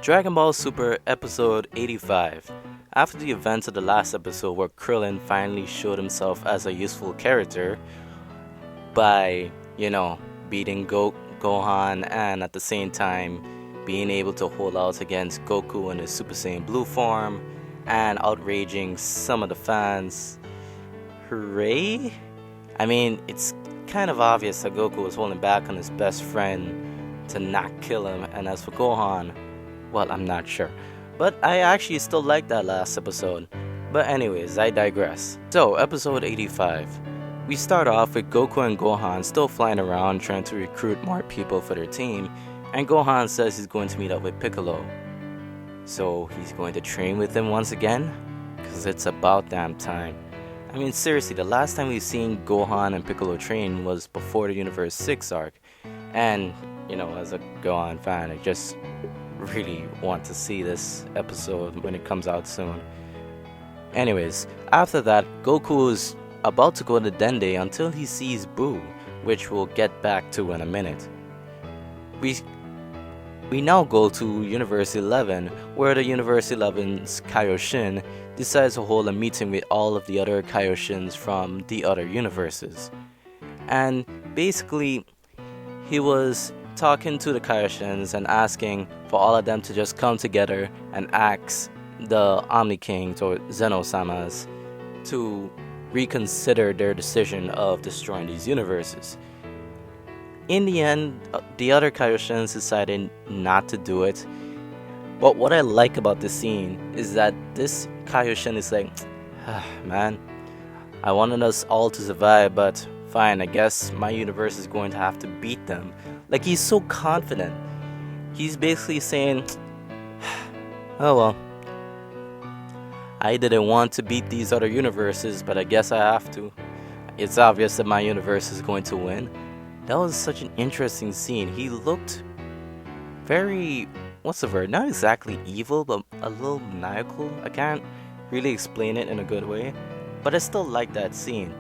Dragon Ball Super Episode 85. After the events of the last episode where Krillin finally showed himself as a useful character by, beating Gohan and at the same time being able to hold out against Goku in his Super Saiyan Blue form and outraging some of the fans. Hooray! I mean, it's kind of obvious that Goku was holding back on his best friend to not kill him, and as for Gohan, well, I'm not sure. But I actually still like that last episode. But anyways, I digress. So, episode 85. We start off with Goku and Gohan still flying around trying to recruit more people for their team, and Gohan says he's going to meet up with Piccolo. So, he's going to train with him once again? Because it's about damn time. I mean, seriously, the last time we've seen Gohan and Piccolo train was before the Universe 6 arc. And, as a Gohan fan, I just really want to see this episode when it comes out soon. Anyways, after that, Goku is about to go to Dende until he sees Boo, which we'll get back to in a minute. We now go to Universe 11, where the Universe 11's Kaioshin decides to hold a meeting with all of the other Kaioshins from the other universes. And basically, he was talking to the Kaioshins and asking for all of them to just come together and ask the Omni Kings or Zeno-samas to reconsider their decision of destroying these universes. In the end, the other Kaioshins decided not to do it. But what I like about this scene is that this Kaioshin is like, man, I wanted us all to survive, but fine, I guess my universe is going to have to beat them. Like, he's so confident. He's basically saying, oh well, I didn't want to beat these other universes, but I guess I have to. It's obvious that my universe is going to win. That was such an interesting scene. He looked very, what's the word? Not exactly evil, but a little maniacal. I can't really explain it in a good way, but I still like that scene.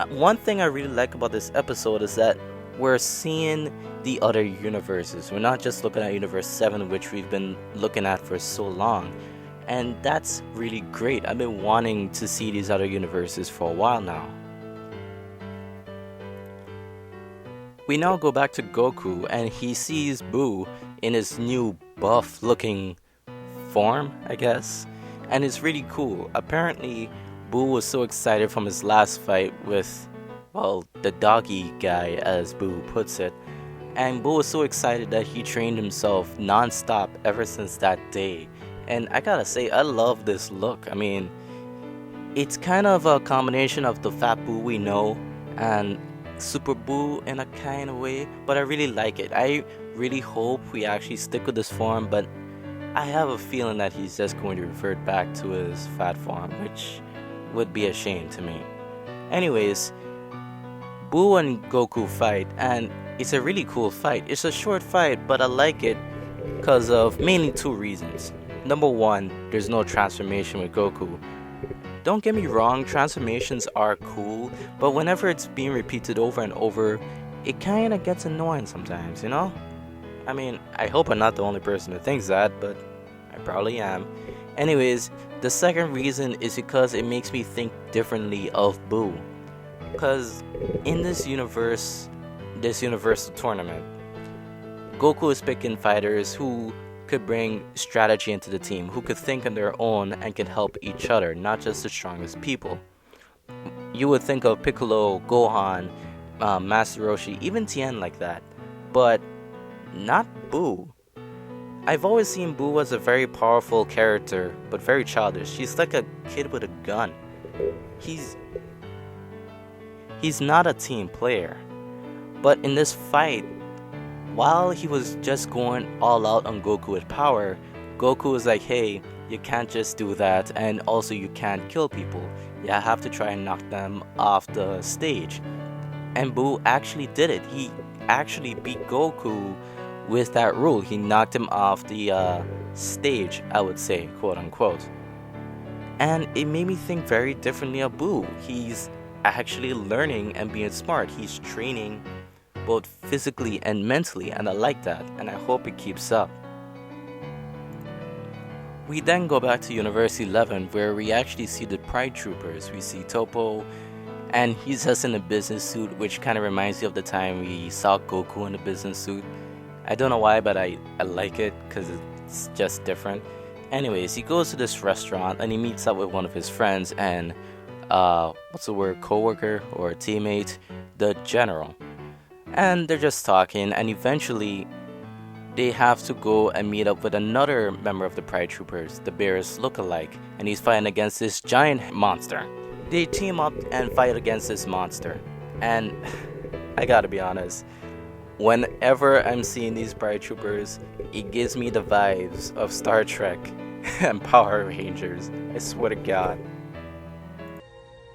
One thing I really like about this episode is that we're seeing the other universes. We're not just looking at Universe 7, which we've been looking at for so long. And that's really great. I've been wanting to see these other universes for a while now. We now go back to Goku and he sees Boo in his new buff looking form, I guess. And it's really cool. Apparently, Boo was so excited from his last fight with, well, the doggy guy, as Boo puts it. And Boo was so excited that he trained himself non-stop ever since that day. And I gotta say, I love this look. I mean, it's kind of a combination of the Fat Boo we know and Super Boo in a kind of way, but I really like it. I really hope we actually stick with this form, but I have a feeling that he's just going to revert back to his fat form, which would be a shame to me. Anyways, Boo and Goku fight, and it's a really cool fight. It's a short fight, but I like it because of mainly two reasons. Number one, there's no transformation with Goku. Don't get me wrong, transformations are cool, but whenever it's being repeated over and over, it kind of gets annoying sometimes, I mean, I hope I'm not the only person who thinks that, but I probably am. Anyways, the second reason is because it makes me think differently of Boo. Because in this universe, this universal tournament, Goku is picking fighters who could bring strategy into the team, who could think on their own and can help each other, not just the strongest people. You would think of Piccolo, Gohan, Master Roshi, even Tien like that, but not Boo. I've always seen Boo as a very powerful character, but very childish. He's like a kid with a gun. He's not a team player. But in this fight, while he was just going all out on Goku with power, Goku was like, hey, you can't just do that, and also you can't kill people. You have to try and knock them off the stage. And Boo actually did it. He actually beat Goku with that rule. He knocked him off the stage, I would say, quote unquote. And it made me think very differently of Boo. He's actually learning and being smart. He's training both physically and mentally, and I like that, and I hope it keeps up. We then go back to Universe 11 where we actually see the Pride Troopers. We see Topo, and he's just in a business suit, which kind of reminds me of the time we saw Goku in a business suit. I don't know why, but I like it because it's just different. Anyways, he goes to this restaurant and he meets up with one of his friends and, what's the word, coworker or teammate, the General. And they're just talking, and eventually they have to go and meet up with another member of the Pride Troopers, the Beerus lookalike, and he's fighting against this giant monster. They team up and fight against this monster, and I gotta be honest, whenever I'm seeing these Pride Troopers, it gives me the vibes of Star Trek and Power Rangers. I swear to God.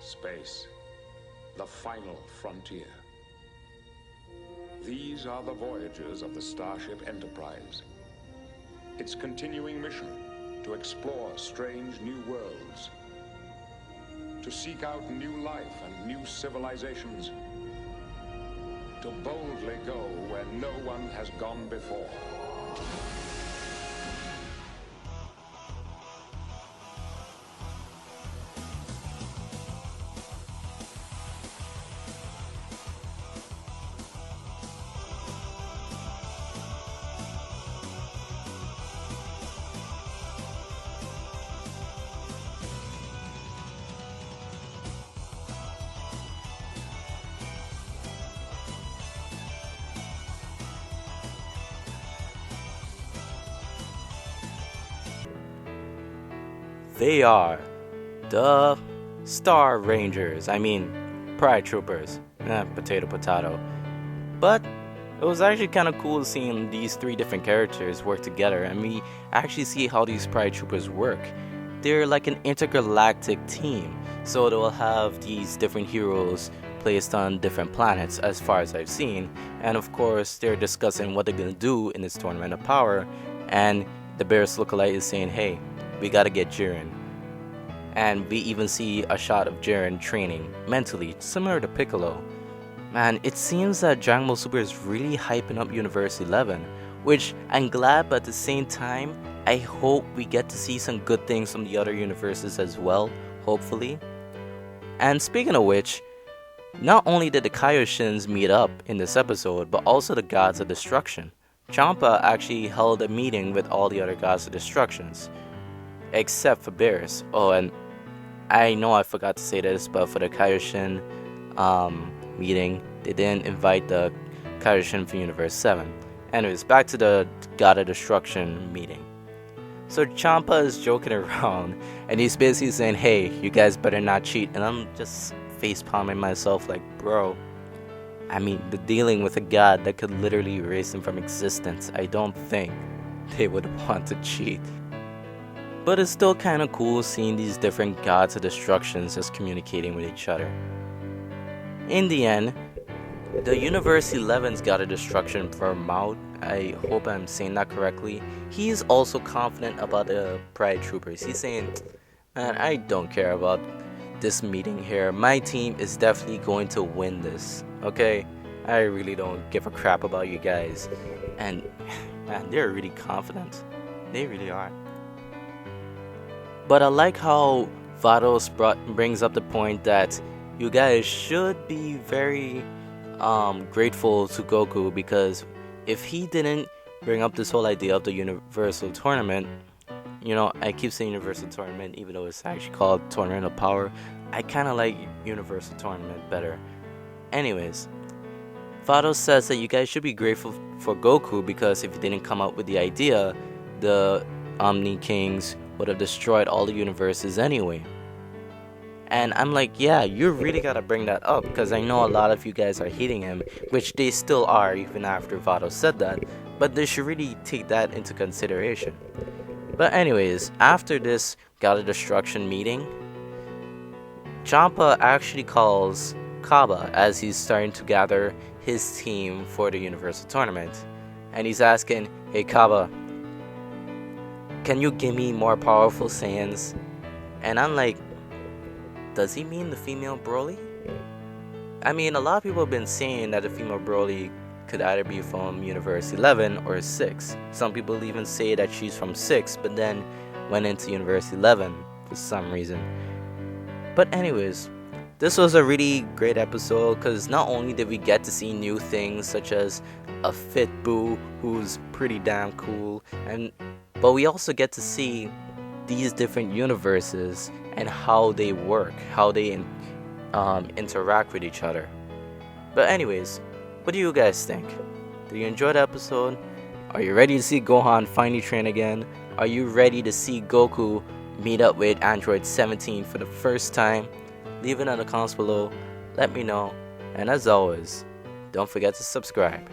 Space, the final frontier. These are the voyages of the Starship Enterprise. Its continuing mission to explore strange new worlds, to seek out new life and new civilizations, to boldly go where no one has gone before. They are the Star Rangers. I mean, Pride Troopers. Potato, potato. But it was actually kind of cool seeing these three different characters work together, and we actually see how these Pride Troopers work. They're like an intergalactic team, so they'll have these different heroes placed on different planets as far as I've seen, and of course they're discussing what they're gonna do in this tournament of power, and the Beerus lookalike is saying, hey, we gotta get Jiren. And we even see a shot of Jiren training mentally, similar to Piccolo. Man, it seems that Dragon Ball Super is really hyping up Universe 11, which I'm glad, but at the same time, I hope we get to see some good things from the other universes as well, hopefully. And speaking of which, not only did the Kaioshins meet up in this episode, but also the Gods of Destruction. Champa actually held a meeting with all the other Gods of Destructions, except for Beerus. Oh, and I know I forgot to say this, but for the Kaioshin meeting, they didn't invite the Kaioshin from Universe 7. Anyways, back to the God of Destruction meeting. So Champa is joking around, and he's basically saying, hey, you guys better not cheat. And I'm just face-palming myself like, bro, I mean, they're dealing with a god that could literally erase them from existence. I don't think they would want to cheat. But it's still kind of cool seeing these different Gods of Destructions just communicating with each other. In the end, the Universe 11's God of Destruction, Vermouth, I hope I'm saying that correctly, he's also confident about the Pride Troopers. He's saying, man, I don't care about this meeting here. My team is definitely going to win this, okay? I really don't give a crap about you guys. And, man, they're really confident. They really are. But I like how Vados brings up the point that you guys should be very grateful to Goku, because if he didn't bring up this whole idea of the Universal Tournament, you know, I keep saying Universal Tournament even though it's actually called Tournament of Power. I kind of like Universal Tournament better. Anyways, Vados says that you guys should be grateful for Goku, because if he didn't come up with the idea, the Omni Kings would have destroyed all the universes anyway. And I'm like, yeah, you really gotta bring that up, because I know a lot of you guys are hating him, which they still are even after Vados said that, but they should really take that into consideration. But anyways, after this God of Destruction meeting, Champa actually calls Kaba as he's starting to gather his team for the Universal Tournament. And he's asking, hey Kaba, can you give me more powerful Saiyans? And I'm like, does he mean the female Broly? I mean, a lot of people have been saying that the female Broly could either be from Universe 11 or 6. Some people even say that she's from 6, but then went into Universe 11 for some reason. But anyways, this was a really great episode because not only did we get to see new things such as a fit Boo who's pretty damn cool, but we also get to see these different universes and how they work, how they interact with each other. But anyways, what do you guys think? Did you enjoy the episode? Are you ready to see Gohan finally train again? Are you ready to see Goku meet up with Android 17 for the first time? Leave it in the comments below. Let me know. And as always, don't forget to subscribe.